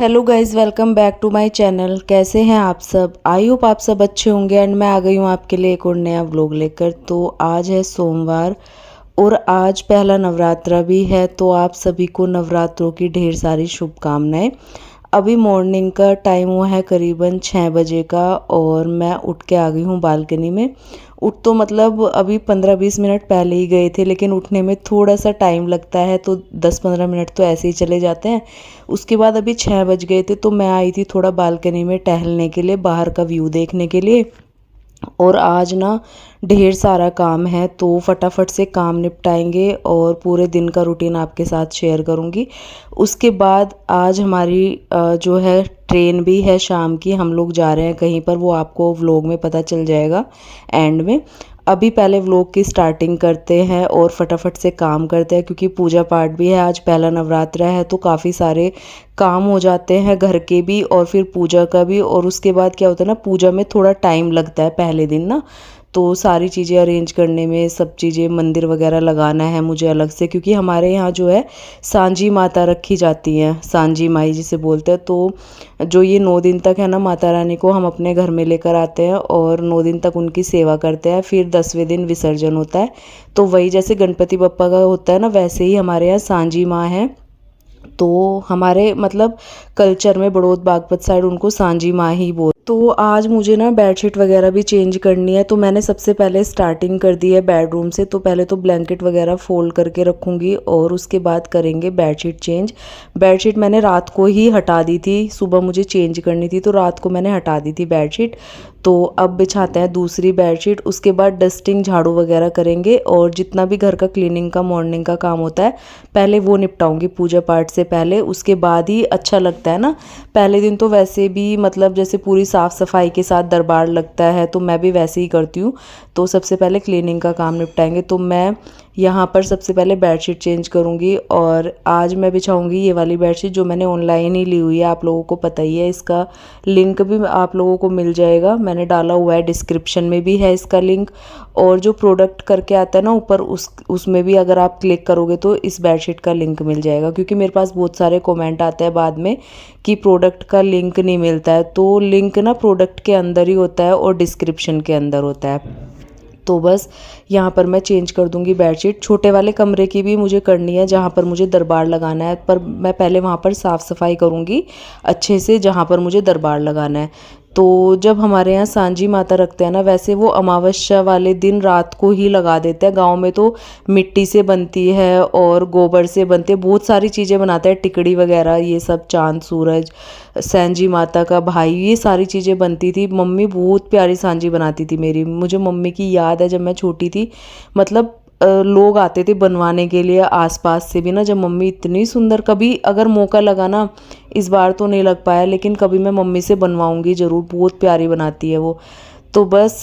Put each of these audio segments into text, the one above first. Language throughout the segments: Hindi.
Hello guys, welcome back to my channel. कैसे हैं आप सब? आई होप आप सब अच्छे होंगे। एंड मैं आ गई हूँ आपके लिए एक और नया व्लॉग लेकर। तो आज है सोमवार और आज पहला नवरात्रा भी है, तो आप सभी को नवरात्रों की ढेर सारी शुभकामनाएं। अभी मॉर्निंग का टाइम हुआ है करीबन 6 बजे का और मैं उठ के आ गई हूँ बालकनी में। उठ तो मतलब अभी 15-20 मिनट पहले ही गए थे, लेकिन उठने में थोड़ा सा टाइम लगता है, तो 10-15 मिनट तो ऐसे ही चले जाते हैं। उसके बाद अभी 6 बज गए थे, तो मैं आई थी थोड़ा बालकनी में टहलने के लिए, बाहर का व्यू देखने के लिए। और आज ना ढेर सारा काम है, तो फटाफट से काम निपटाएंगे और पूरे दिन का रूटीन आपके साथ शेयर करूंगी। उसके बाद आज हमारी जो है ट्रेन भी है शाम की। हम लोग जा रहे हैं कहीं पर, वो आपको व्लॉग में पता चल जाएगा एंड में। अभी पहले व्लॉग की स्टार्टिंग करते हैं और फटाफट से काम करते हैं, क्योंकि पूजा पाठ भी है, आज पहला नवरात्रा है, तो काफ़ी सारे काम हो जाते हैं घर के भी और फिर पूजा का भी। और उसके बाद क्या होता है ना, पूजा में थोड़ा टाइम लगता है पहले दिन ना, तो सारी चीज़ें अरेंज करने में, सब चीज़ें मंदिर वगैरह लगाना है मुझे अलग से, क्योंकि हमारे यहाँ जो है सांझी माता रखी जाती हैं, सांझी माई जिसे बोलते हैं। तो जो ये 9 दिन तक है ना, माता रानी को हम अपने घर में लेकर आते हैं और 9 दिन तक उनकी सेवा करते हैं। फिर 10वें दिन विसर्जन होता है। तो वही जैसे गणपति बप्पा का होता है ना, वैसे ही हमारे यहाँ सांझी माँ है। तो हमारे मतलब कल्चर में बड़ौद बागपत साइड उनको सांझी माँ ही बोल। तो आज मुझे ना बेडशीट वगैरह भी चेंज करनी है, तो मैंने सबसे पहले स्टार्टिंग कर दी है बेडरूम से। तो पहले तो ब्लैंकेट वगैरह फोल्ड करके रखूँगी और उसके बाद करेंगे बेडशीट चेंज। बेडशीट मैंने रात को ही हटा दी थी, सुबह मुझे चेंज करनी थी, तो रात को मैंने हटा दी थी बेडशीट। तो अब बिछाते हैं दूसरी बेडशीट। उसके बाद डस्टिंग, झाड़ू वगैरह करेंगे और जितना भी घर का क्लीनिंग का मॉर्निंग का काम होता है पहले वो निपटाऊंगी पूजा पाठ से पहले। उसके बाद ही अच्छा लगता है ना। पहले दिन तो वैसे भी मतलब जैसे पूरी साफ़ सफाई के साथ दरबार लगता है, तो मैं भी वैसे ही करती हूँ। तो सबसे पहले क्लीनिंग का काम निपटाएंगे। तो मैं यहाँ पर सबसे पहले बेडशीट चेंज करूँगी और आज मैं बिछाऊँगी ये वाली बेडशीट जो मैंने ऑनलाइन ही ली हुई है, आप लोगों को पता ही है। इसका लिंक भी आप लोगों को मिल जाएगा, मैंने डाला हुआ है, डिस्क्रिप्शन में भी है इसका लिंक। और जो प्रोडक्ट करके आता है ना ऊपर, उसमें भी अगर आप क्लिक करोगे तो इस बेडशीट का लिंक मिल जाएगा, क्योंकि मेरे पास बहुत सारे कमेंट आते हैं बाद में कि प्रोडक्ट का लिंक नहीं मिलता है। तो लिंक ना प्रोडक्ट के अंदर ही होता है और डिस्क्रिप्शन के अंदर होता है। तो बस यहाँ पर मैं चेंज कर दूँगी बेडशीट। छोटे वाले कमरे की भी मुझे करनी है जहाँ पर मुझे दरबार लगाना है, पर मैं पहले वहाँ पर साफ़ सफाई करूँगी अच्छे से जहाँ पर मुझे दरबार लगाना है। तो जब हमारे यहाँ सांझी माता रखते हैं ना, वैसे वो अमावस्या वाले दिन रात को ही लगा देते हैं। गांव में तो मिट्टी से बनती है और गोबर से बनते हैं, बहुत सारी चीज़ें बनाते हैं, टिकड़ी वगैरह ये सब, चांद सूरज, सांझी माता का भाई, ये सारी चीज़ें बनती थी। मम्मी बहुत प्यारी सांझी बनाती थी मेरी, मुझे मम्मी की याद है जब मैं छोटी थी। मतलब लोग आते थे बनवाने के लिए आसपास से भी ना, जब मम्मी इतनी सुंदर, कभी अगर मौका लगा ना, इस बार तो नहीं लग पाया, लेकिन कभी मैं मम्मी से बनवाऊंगी ज़रूर, बहुत प्यारी बनाती है वो। तो बस,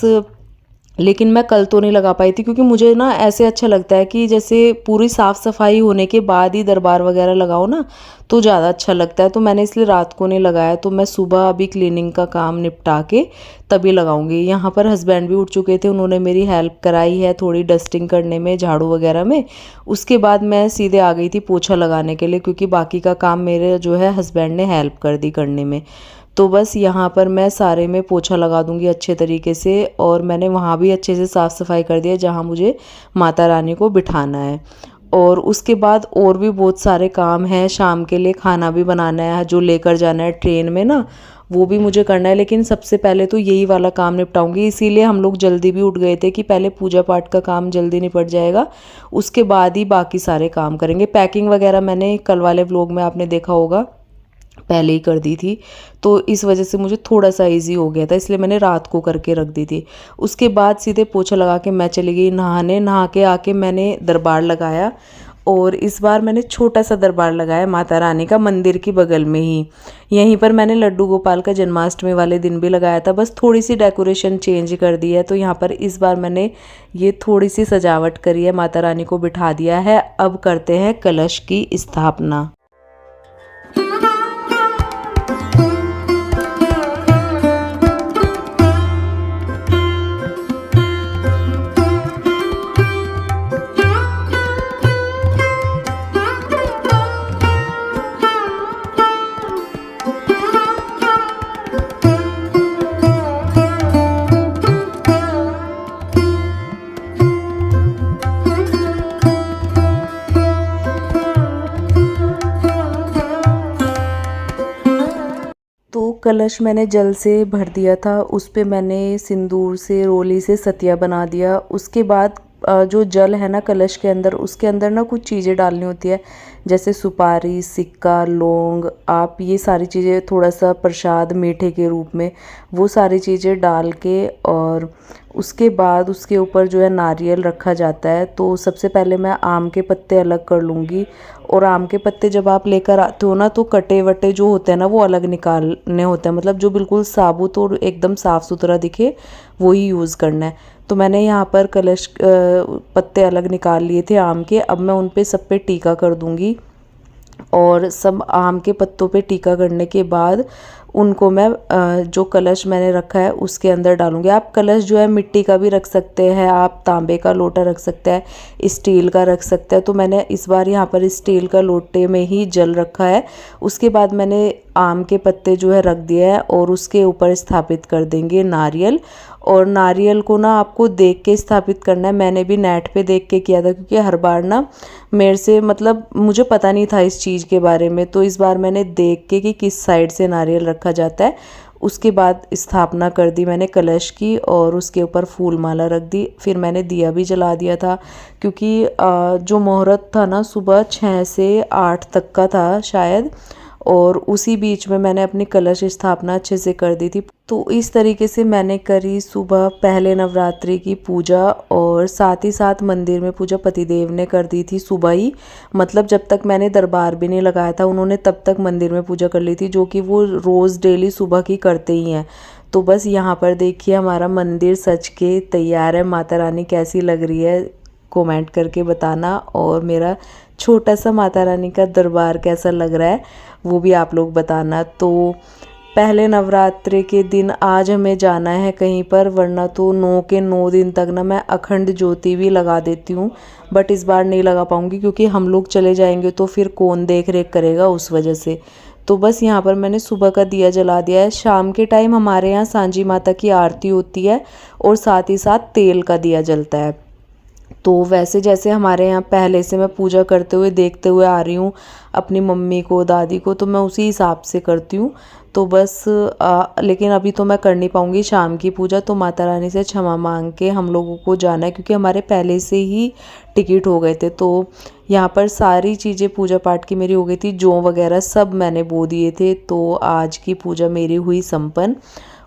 लेकिन मैं कल तो नहीं लगा पाई थी, क्योंकि मुझे ना ऐसे अच्छा लगता है कि जैसे पूरी साफ़ सफाई होने के बाद ही दरबार वगैरह लगाओ ना, तो ज़्यादा अच्छा लगता है। तो मैंने इसलिए रात को नहीं लगाया, तो मैं सुबह अभी क्लीनिंग का काम निपटा के तभी लगाऊंगी। यहाँ पर हस्बैंड भी उठ चुके थे, उन्होंने मेरी हेल्प कराई है थोड़ी डस्टिंग करने में, झाड़ू वगैरह में। उसके बाद मैं सीधे आ गई थी पोछा लगाने के लिए, क्योंकि बाकी का काम मेरे जो है हस्बैंड ने हेल्प कर दी करने में। तो बस यहाँ पर मैं सारे में पोछा लगा दूंगी अच्छे तरीके से। और मैंने वहाँ भी अच्छे से साफ़ सफाई कर दिया जहाँ मुझे माता रानी को बिठाना है। और उसके बाद और भी बहुत सारे काम हैं, शाम के लिए खाना भी बनाना है, जो लेकर जाना है ट्रेन में ना, वो भी मुझे करना है। लेकिन सबसे पहले तो यही वाला काम निपटाऊंगी, इसीलिए हम लोग जल्दी भी उठ गए थे कि पहले पूजा पाठ का काम जल्दी निपट जाएगा, उसके बाद ही बाकी सारे काम करेंगे। पैकिंग वगैरह मैंने कल वाले व्लॉग में आपने देखा होगा पहले ही कर दी थी, तो इस वजह से मुझे थोड़ा सा इजी हो गया था, इसलिए मैंने रात को करके रख दी थी। उसके बाद सीधे पोछा लगा के मैं चली गई नहाने। नहा के आके मैंने दरबार लगाया, और इस बार मैंने छोटा सा दरबार लगाया माता रानी का, मंदिर की बगल में ही। यहीं पर मैंने लड्डू गोपाल का जन्माष्टमी वाले दिन भी लगाया था, बस थोड़ी सी डेकोरेशन चेंज कर दी है। तो यहाँ पर इस बार मैंने ये थोड़ी सी सजावट करी है, माता रानी को बिठा दिया है। अब करते हैं कलश की स्थापना। कलश मैंने जल से भर दिया था, उस पे मैंने सिंदूर से रोली से सतिया बना दिया। उसके बाद जो जल है ना कलश के अंदर, उसके अंदर ना कुछ चीज़ें डालनी होती है, जैसे सुपारी, सिक्का, लौंग, आप ये सारी चीज़ें, थोड़ा सा प्रसाद मीठे के रूप में, वो सारी चीज़ें डाल के, और उसके बाद उसके ऊपर जो है नारियल रखा जाता है। तो सबसे पहले मैं आम के पत्ते अलग कर लूँगी, और आम के पत्ते जब आप लेकर आते हो ना, तो कटे वटे जो होते हैं ना वो अलग निकालने होते हैं, मतलब जो बिल्कुल साबुत और एकदम साफ़ सुथरा दिखे वही यूज़ करना है। तो मैंने यहाँ पर कलश पत्ते अलग निकाल लिए थे आम के। अब मैं उन पे सब पे टीका कर दूँगी, और सब आम के पत्तों पे टीका करने के बाद उनको मैं जो कलश मैंने रखा है उसके अंदर डालूंगी। आप कलश जो है मिट्टी का भी रख सकते हैं, आप तांबे का लोटा रख सकते हैं, स्टील का रख सकते हैं। तो मैंने इस बार यहाँ पर स्टील का लोटे में ही जल रखा है। उसके बाद मैंने आम के पत्ते जो है रख दिए हैं, और उसके ऊपर स्थापित कर देंगे नारियल। और नारियल को ना आपको देख के स्थापित करना है। मैंने भी नेट पे देख के किया था, क्योंकि हर बार ना मेरे से, मतलब मुझे पता नहीं था इस चीज़ के बारे में, तो इस बार मैंने देख के कि किस साइड से नारियल रखा जाता है। उसके बाद स्थापना कर दी मैंने कलश की, और उसके ऊपर फूल माला रख दी। फिर मैंने दिया भी जला दिया था, क्योंकि जो मुहूर्त था ना सुबह 6 से 8 तक का था शायद, और उसी बीच में मैंने अपनी कलश स्थापना अच्छे से कर दी थी। तो इस तरीके से मैंने करी सुबह पहले नवरात्रि की पूजा, और साथ ही साथ मंदिर में पूजा पतिदेव ने कर दी थी सुबह ही, मतलब जब तक मैंने दरबार भी नहीं लगाया था उन्होंने तब तक मंदिर में पूजा कर ली थी, जो कि वो रोज़ डेली सुबह की करते ही हैं। तो बस यहाँ पर देखिए हमारा मंदिर सज के तैयार है। माता रानी कैसी लग रही है कमेंट करके बताना, और मेरा छोटा सा माता रानी का दरबार कैसा लग रहा है वो भी आप लोग बताना। तो पहले नवरात्रि के दिन आज हमें जाना है कहीं पर, वरना तो 9 के 9 दिन तक ना मैं अखंड ज्योति भी लगा देती हूँ, बट इस बार नहीं लगा पाऊँगी, क्योंकि हम लोग चले जाएंगे तो फिर कौन देख रेख करेगा, उस वजह से। तो बस यहाँ पर मैंने सुबह का दिया जला दिया है। शाम के टाइम हमारे यहाँ सांजी माता की आरती होती है, और साथ ही साथ तेल का दिया जलता है। तो वैसे जैसे हमारे यहाँ पहले से मैं पूजा करते हुए देखते हुए आ रही हूँ अपनी मम्मी को, दादी को, तो मैं उसी हिसाब से करती हूँ। तो बस लेकिन अभी तो मैं कर नहीं पाऊँगी शाम की पूजा, तो माता रानी से क्षमा मांग के हम लोगों को जाना है, क्योंकि हमारे पहले से ही टिकट हो गए थे। तो यहाँ पर सारी चीज़ें पूजा पाठ की मेरी हो गई थी, जौ वगैरह सब मैंने बो दिए थे। तो आज की पूजा मेरी हुई संपन्न।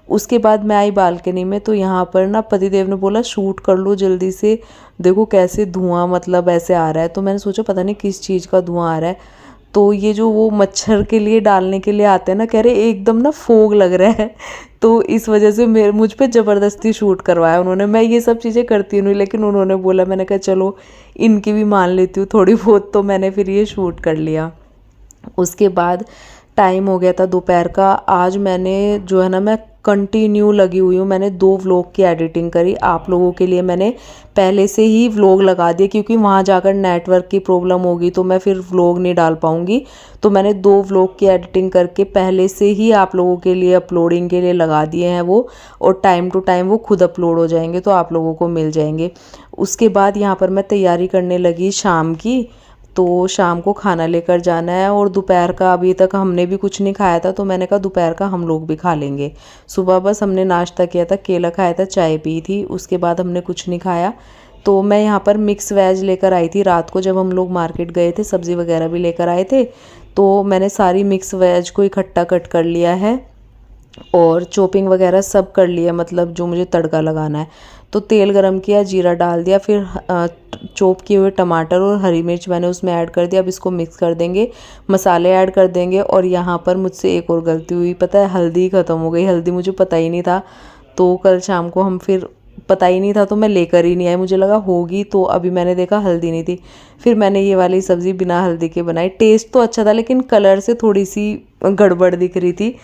उसके बाद मैं आई बालकनी में, तो यहाँ पर ना पतिदेव ने बोला शूट कर लो जल्दी से, देखो कैसे धुआं मतलब ऐसे आ रहा है। तो मैंने सोचा पता नहीं किस चीज़ का धुआं आ रहा है। तो ये जो वो मच्छर के लिए डालने के लिए आते हैं ना, कह रहे एकदम ना फोग लग रहा है। तो इस वजह से मेरे मुझ पे ज़बरदस्ती शूट करवाया उन्होंने। मैं ये सब चीज़ें करती नहीं, लेकिन उन्होंने बोला, मैंने कहा चलो इनकी भी मान लेती हूँ थोड़ी बहुत, तो मैंने फिर ये शूट कर लिया। उसके बाद टाइम हो गया था दोपहर का। आज मैंने जो है ना, मैं कंटिन्यू लगी हुई हूँ। मैंने 2 व्लॉग की एडिटिंग करी आप लोगों के लिए। मैंने पहले से ही व्लॉग लगा दिए, क्योंकि वहाँ जाकर नेटवर्क की प्रॉब्लम होगी तो मैं फिर व्लॉग नहीं डाल पाऊँगी। तो मैंने 2 व्लॉग की एडिटिंग करके पहले से ही आप लोगों के लिए अपलोडिंग के लिए लगा दिए हैं वो, और टाइम टू टाइम वो खुद अपलोड हो जाएंगे, तो आप लोगों को मिल जाएंगे। उसके बाद यहाँ पर मैं तैयारी करने लगी शाम की। तो शाम को खाना लेकर जाना है, और दोपहर का अभी तक हमने भी कुछ नहीं खाया था, तो मैंने कहा दोपहर का हम लोग भी खा लेंगे। सुबह बस हमने नाश्ता किया था, केला खाया था, चाय पी थी, उसके बाद हमने कुछ नहीं खाया। तो मैं यहाँ पर मिक्स वेज लेकर आई थी रात को, जब हम लोग मार्केट गए थे, सब्ज़ी वगैरह भी लेकर आए थे। तो मैंने सारी मिक्स वेज को इकट्ठा कट कर लिया है, और चॉपिंग वगैरह सब कर लिया, मतलब जो मुझे तड़का लगाना है। तो तेल गरम किया, जीरा डाल दिया, फिर चॉप किए हुए टमाटर और हरी मिर्च मैंने उसमें ऐड कर दिया। अब इसको मिक्स कर देंगे, मसाले ऐड कर देंगे। और यहाँ पर मुझसे एक और गलती हुई, पता है, हल्दी ख़त्म हो गई। हल्दी मुझे पता ही नहीं था, तो कल शाम को हम फिर पता ही नहीं था तो मैं लेकर ही नहीं आई, मुझे लगा होगी, तो अभी मैंने देखा हल्दी नहीं थी। फिर मैंने ये वाली सब्ज़ी बिना हल्दी के बनाई। टेस्ट तो अच्छा था, लेकिन कलर से थोड़ी सी गड़बड़ दिख रही थी,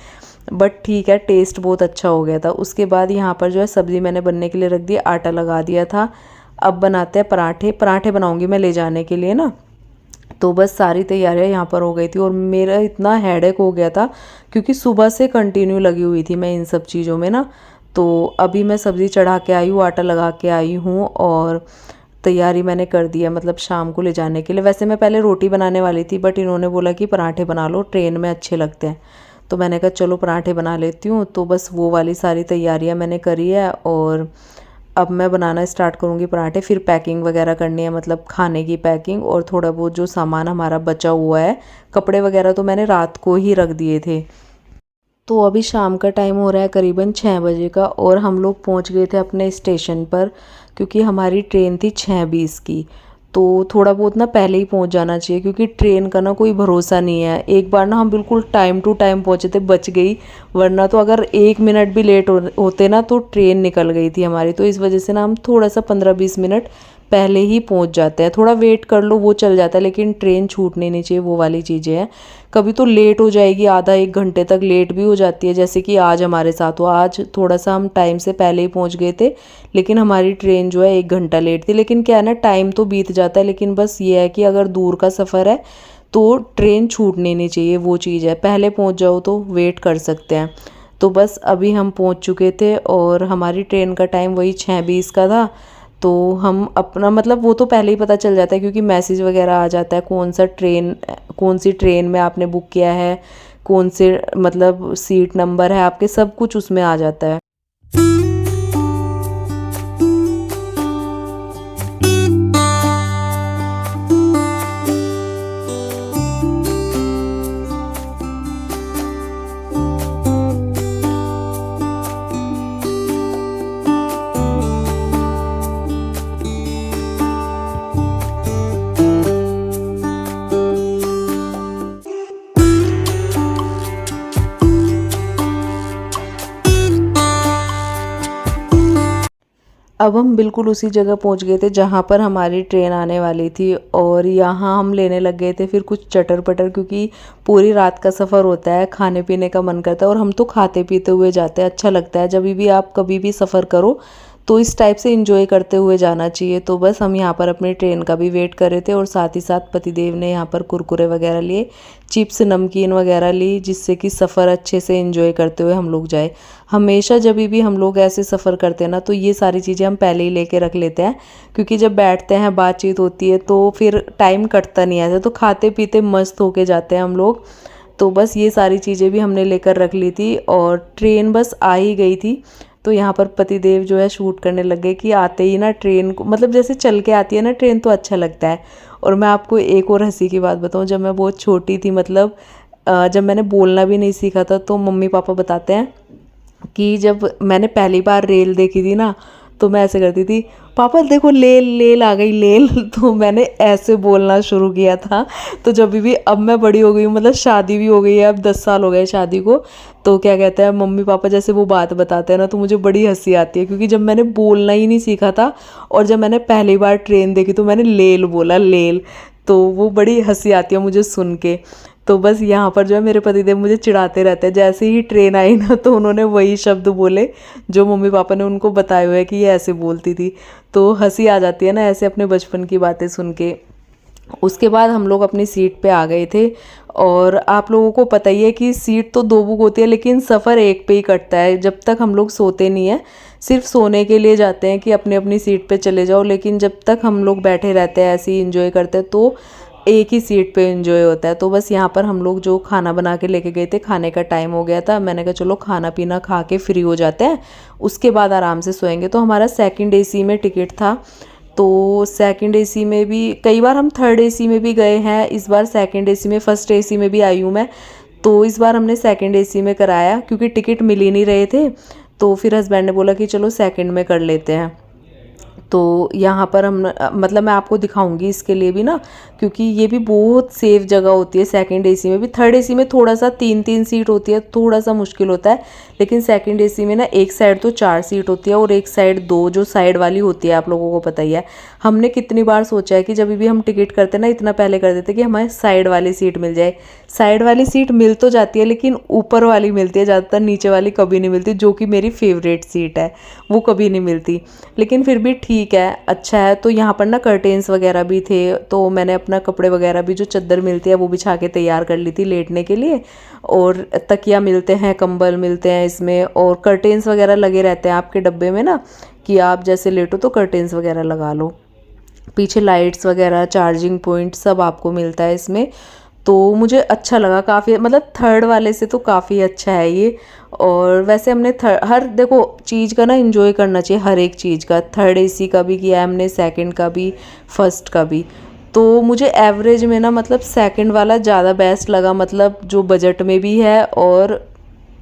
बट ठीक है, टेस्ट बहुत अच्छा हो गया था। उसके बाद यहाँ पर जो है सब्ज़ी मैंने बनने के लिए रख दी, आटा लगा दिया था। अब बनाते हैं पराठे। पराठे बनाऊंगी मैं ले जाने के लिए ना। तो बस सारी तैयारियाँ यहाँ पर हो गई थी, और मेरा इतना हेडेक हो गया था, क्योंकि सुबह से कंटिन्यू लगी हुई थी मैं इन सब चीज़ों में ना। तो अभी मैं सब्ज़ी चढ़ा के आई हूँ, आटा लगा के आई हूँ, और तैयारी मैंने कर दी है, मतलब शाम को ले जाने के लिए। वैसे मैं पहले रोटी बनाने वाली थी, बट इन्होंने बोला कि पराठे बना लो, ट्रेन में अच्छे लगते हैं। तो मैंने कहा चलो पराठे बना लेती हूँ। तो बस वो वाली सारी तैयारियाँ मैंने करी है और अब मैं बनाना स्टार्ट करूँगी पराठे। फिर पैकिंग वगैरह करनी है, मतलब खाने की पैकिंग, और थोड़ा बहुत जो सामान हमारा बचा हुआ है, कपड़े वगैरह तो मैंने रात को ही रख दिए थे। तो अभी शाम का टाइम हो रहा है करीबन 6 बजे का, और हम लोग पहुंच गए थे अपने स्टेशन पर, क्योंकि हमारी ट्रेन थी 6:20 की। तो थोड़ा बहुत ना पहले ही पहुंच जाना चाहिए, क्योंकि ट्रेन का ना कोई भरोसा नहीं है। एक बार ना हम बिल्कुल टाइम टू टाइम पहुंचे थे, बच गई, वरना तो अगर 1 मिनट भी लेट होते ना तो ट्रेन निकल गई थी हमारी। तो इस वजह से ना हम थोड़ा सा 15-20 मिनट पहले ही पहुंच जाते हैं। थोड़ा वेट कर लो वो चल जाता है, लेकिन ट्रेन छूटनी नहीं चाहिए, वो वाली चीज़ें हैं। कभी तो लेट हो जाएगी, आधा 1 घंटे तक लेट भी हो जाती है, जैसे कि आज हमारे साथ हुआ। आज थोड़ा सा हम टाइम से पहले ही पहुंच गए थे, लेकिन हमारी ट्रेन जो है 1 घंटा लेट थी। लेकिन क्या है ना, टाइम तो बीत जाता है, लेकिन बस ये है कि अगर दूर का सफ़र है तो ट्रेन छूटनी नहीं चाहिए, वो चीज़ है। पहले पहुँच जाओ तो वेट कर सकते हैं। तो बस अभी हम पहुँच चुके थे और हमारी ट्रेन का टाइम वही 6:20 का था। तो हम अपना मतलब वो तो पहले ही पता चल जाता है, क्योंकि मैसेज वगैरह आ जाता है कौन सी ट्रेन में आपने बुक किया है, कौन से मतलब सीट नंबर है आपके, सब कुछ उसमें आ जाता है। अब हम बिल्कुल उसी जगह पहुंच गए थे जहां पर हमारी ट्रेन आने वाली थी, और यहाँ हम लेने लग गए थे फिर कुछ चटर पटर, क्योंकि पूरी रात का सफ़र होता है, खाने पीने का मन करता है, और हम तो खाते पीते हुए जाते हैं। अच्छा लगता है जब भी आप कभी भी सफ़र करो तो इस टाइप से इंजॉय करते हुए जाना चाहिए। तो बस हम यहाँ पर अपनी ट्रेन का भी वेट कर रहे थे, और साथ ही साथ पतिदेव ने यहाँ पर कुरकुरे वगैरह लिए, चिप्स नमकीन वगैरह ली, जिससे कि सफ़र अच्छे से इंजॉय करते हुए हम लोग जाए। हमेशा जब भी हम लोग ऐसे सफ़र करते हैं ना, तो ये सारी चीज़ें हम पहले ही लेके रख लेते हैं, क्योंकि जब बैठते हैं बातचीत होती है तो फिर टाइम कटता नहीं ऐसे, तो खाते पीते मस्त होके जाते हैं हम लोग। तो बस ये सारी चीज़ें भी हमने लेकर रख ली थी, और ट्रेन बस आ ही गई थी। तो यहाँ पर पतिदेव जो है शूट करने लग गए कि आते ही ना ट्रेन को, मतलब जैसे चल के आती है ना ट्रेन तो अच्छा लगता है। और मैं आपको एक और हंसी की बात बताऊँ, जब मैं बहुत छोटी थी, मतलब जब मैंने बोलना भी नहीं सीखा था, तो मम्मी पापा बताते हैं कि जब मैंने पहली बार रेल देखी थी ना, तो मैं ऐसे करती थी, पापा देखो लेल लेल आ गई लेल। तो मैंने ऐसे बोलना शुरू किया था। तो जब भी अब मैं बड़ी हो गई हूँ, मतलब शादी भी हो गई है, अब 10 साल हो गए शादी को, तो क्या कहते हैं मम्मी पापा जैसे वो बात बताते हैं ना, तो मुझे बड़ी हंसी आती है, क्योंकि जब मैंने बोलना ही नहीं सीखा था और जब मैंने पहली बार ट्रेन देखी तो मैंने लेल बोला, लेल। तो वो बड़ी हंसी आती है मुझे सुन के। तो बस यहाँ पर जो है मेरे पतिदेव मुझे चिढ़ाते रहते हैं, जैसे ही ट्रेन आई ना तो उन्होंने वही शब्द बोले जो मम्मी पापा ने उनको बताए हुए हैं कि ये ऐसे बोलती थी। तो हंसी आ जाती है ना ऐसे अपने बचपन की बातें सुन के। उसके बाद हम लोग अपनी सीट पे आ गए थे, और आप लोगों को पता ही है कि सीट तो 2 बुक होती है, लेकिन सफ़र एक पे ही कटता है। जब तक हम लोग सोते नहीं हैं, सिर्फ सोने के लिए जाते हैं कि अपनी अपनी सीट पे चले जाओ, लेकिन जब तक हम लोग बैठे रहते हैं ऐसे ही इंजॉय करते हैं, तो एक ही सीट पे एंजॉय होता है। तो बस यहाँ पर हम लोग जो खाना बना के लेके गए थे, खाने का टाइम हो गया था, मैंने कहा चलो खाना पीना खा के फ्री हो जाते हैं, उसके बाद आराम से सोएंगे। तो हमारा सेकंड एसी में टिकट था, तो सेकंड एसी में भी, कई बार हम थर्ड एसी में भी गए हैं, इस बार सेकंड एसी में, फर्स्ट एसी में भी आई हूँ मैं, तो इस बार हमने सेकंड एसी में कराया, क्योंकि टिकट मिल ही नहीं रहे थे। तो फिर हस्बैंड ने बोला कि चलो सेकंड में कर लेते हैं। तो यहाँ पर हम मतलब मैं आपको दिखाऊंगी इसके लिए भी ना, क्योंकि ये भी बहुत सेफ जगह होती है सेकंड एसी में भी। थर्ड एसी में थोड़ा सा 3-3 सीट होती है, थोड़ा सा मुश्किल होता है, लेकिन सेकंड एसी में ना एक साइड तो 4 सीट होती है और एक साइड 2, जो साइड वाली होती है, आप लोगों को पता ही है। हमने कितनी बार सोचा है कि जब भी हम टिकट करते ना, इतना पहले कर देते कि हमें साइड वाली सीट मिल जाए। साइड वाली सीट मिल तो जाती है, लेकिन ऊपर वाली मिलती है ज़्यादातर, नीचे वाली कभी नहीं मिलती, जो कि मेरी फेवरेट सीट है, वो कभी नहीं मिलती। लेकिन फिर भी ठीक है, अच्छा है। तो यहाँ पर ना कर्टेन्स वगैरह भी थे, तो मैंने अपना कपड़े वगैरह भी जो चादर मिलती है वो बिछा के तैयार कर ली थी लेटने के लिए, और तकिया मिलते हैं, कंबल मिलते हैं इसमें, और कर्टेन्स वगैरह लगे रहते हैं आपके डब्बे में ना, कि आप जैसे लेटो तो कर्टेन्स वगैरह लगा लो। पीछे लाइट्स वगैरह, चार्जिंग पॉइंट सब आपको मिलता है इसमें। तो मुझे अच्छा लगा काफ़ी, मतलब थर्ड वाले से तो काफ़ी अच्छा है ये। और वैसे हमने हर देखो चीज़ का ना एंजॉय करना चाहिए, हर एक चीज़ का। थर्ड एसी का भी किया है हमने, सेकंड का भी, फर्स्ट का भी। तो मुझे एवरेज में ना मतलब सेकंड वाला ज़्यादा बेस्ट लगा, मतलब जो बजट में भी है और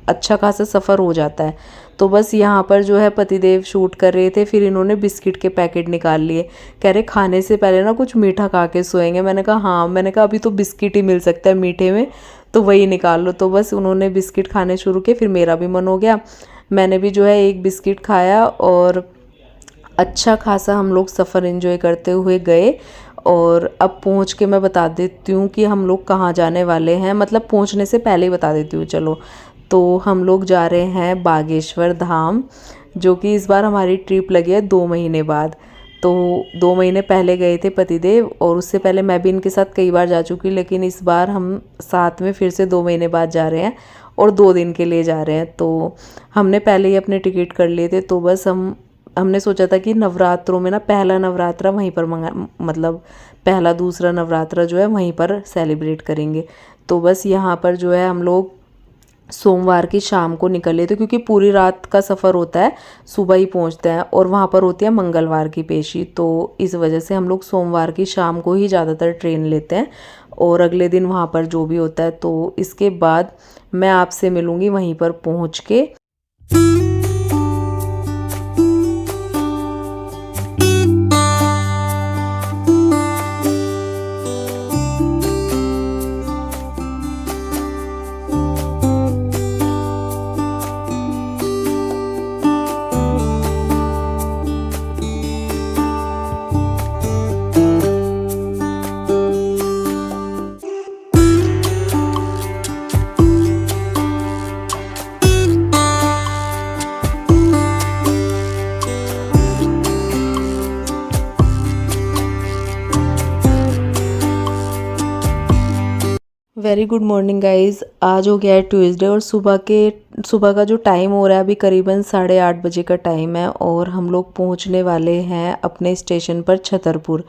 अच्छा खासा सफ़र हो जाता है। तो बस यहाँ पर जो है पतिदेव शूट कर रहे थे, फिर इन्होंने बिस्किट के पैकेट निकाल लिए। कह रहे खाने से पहले ना कुछ मीठा खा के सोएंगे। मैंने कहा हाँ, मैंने कहा अभी तो बिस्किट ही मिल सकता है मीठे में, तो वही निकाल लो। तो बस उन्होंने बिस्किट खाने शुरू किए, फिर मेरा भी मन हो गया, मैंने भी जो है एक बिस्किट खाया। और अच्छा खासा हम लोग सफ़र एंजॉय करते हुए गए। और अब पहुंच के मैं बता देती हूँ कि हम लोग कहाँ जाने वाले हैं, मतलब पहुंचने से पहले ही बता देती हूँ चलो। तो हम लोग जा रहे हैं बागेश्वर धाम, जो कि इस बार हमारी ट्रिप लगी है 2 महीने बाद। तो 2 महीने पहले गए थे पतिदेव, और उससे पहले मैं भी इनके साथ कई बार जा चुकी, लेकिन इस बार हम साथ में फिर से 2 महीने बाद जा रहे हैं और 2 दिन के लिए जा रहे हैं। तो हमने पहले ही अपने टिकट कर लिए थे। तो बस हमने सोचा था कि नवरात्रों में ना पहला नवरात्रा वहीं पर मतलब पहला दूसरा नवरात्रा जो है वहीं पर सेलिब्रेट करेंगे। तो बस यहाँ पर जो है हम लोग सोमवार की शाम को निकले थे, क्योंकि पूरी रात का सफ़र होता है, सुबह ही पहुँचते हैं और वहाँ पर होती है मंगलवार की पेशी। तो इस वजह से हम लोग सोमवार की शाम को ही ज़्यादातर ट्रेन लेते हैं और अगले दिन वहाँ पर जो भी होता है। तो इसके बाद मैं आपसे मिलूँगी वहीं पर पहुँच के। Very good morning guys. आज हो गया है ट्यूसडे और सुबह का जो टाइम हो रहा है अभी करीबन 8:30 बजे का टाइम है, और हम लोग पहुंचने वाले हैं अपने स्टेशन पर छतरपुर।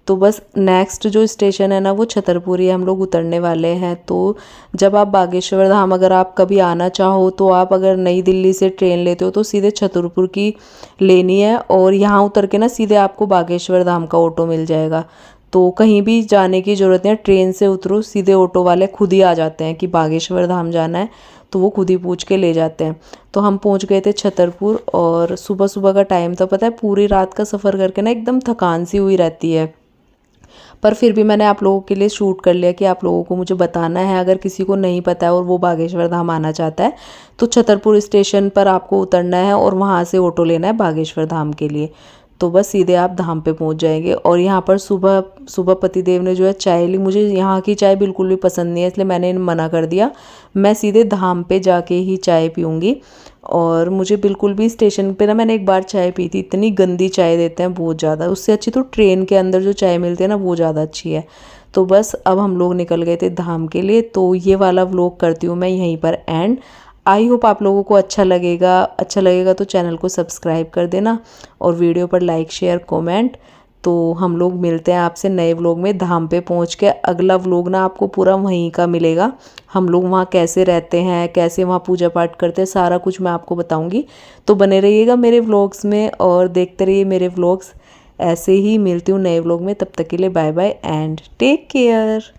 तो बस नेक्स्ट जो स्टेशन है ना वो छतरपुर ही हम लोग उतरने वाले हैं। तो जब आप बागेश्वर धाम अगर आप कभी आना चाहो तो आप अगर नई दिल्ली से ट्रेन लेते हो तो सीधे छतरपुर की लेनी है, और यहाँ उतर के ना सीधे आपको बागेश्वर धाम का ऑटो मिल जाएगा। तो कहीं भी जाने की ज़रूरत नहीं है, ट्रेन से उतरो सीधे ऑटो वाले खुद ही आ जाते हैं कि बागेश्वर धाम जाना है, तो वो खुद ही पूछ के ले जाते हैं। तो हम पहुंच गए थे छतरपुर, और सुबह सुबह का टाइम था। पता है पूरी रात का सफ़र करके ना एकदम थकान सी हुई रहती है, पर फिर भी मैंने आप लोगों के लिए शूट कर लिया कि आप लोगों को मुझे बताना है। अगर किसी को नहीं पता है और वो बागेश्वर धाम आना चाहता है तो छतरपुर स्टेशन पर आपको उतरना है और वहाँ से ऑटो लेना है बागेश्वर धाम के लिए। तो बस सीधे आप धाम पे पहुंच जाएंगे। और यहाँ पर सुबह सुबह पतिदेव ने जो है चाय ली। मुझे यहाँ की चाय बिल्कुल भी पसंद नहीं है, इसलिए मैंने मना कर दिया, मैं सीधे धाम पे जाके ही चाय पीऊँगी। और मुझे बिल्कुल भी स्टेशन पे ना, मैंने एक बार चाय पी थी, इतनी गंदी चाय देते हैं बहुत ज़्यादा। उससे अच्छी तो ट्रेन के अंदर जो चाय मिलती है ना वो ज़्यादा अच्छी है। तो बस अब हम लोग निकल गए थे धाम के लिए। तो ये वाला व्लॉग करती हूँ मैं यहीं पर एंड। आई होप आप लोगों को अच्छा लगेगा तो चैनल को सब्सक्राइब कर देना और वीडियो पर लाइक शेयर कमेंट। तो हम लोग मिलते हैं आपसे नए व्लॉग में धाम पे पहुंच के। अगला व्लॉग ना आपको पूरा वहीं का मिलेगा, हम लोग वहाँ कैसे रहते हैं, कैसे वहाँ पूजा पाठ करते हैं, सारा कुछ मैं आपको बताऊंगी। तो बने रहिएगा मेरे व्लॉग्स में और देखते रहिए मेरे व्लॉग्स। ऐसे ही मिलती हूँ नए व्लॉग में, तब तक के लिए bye bye and take care.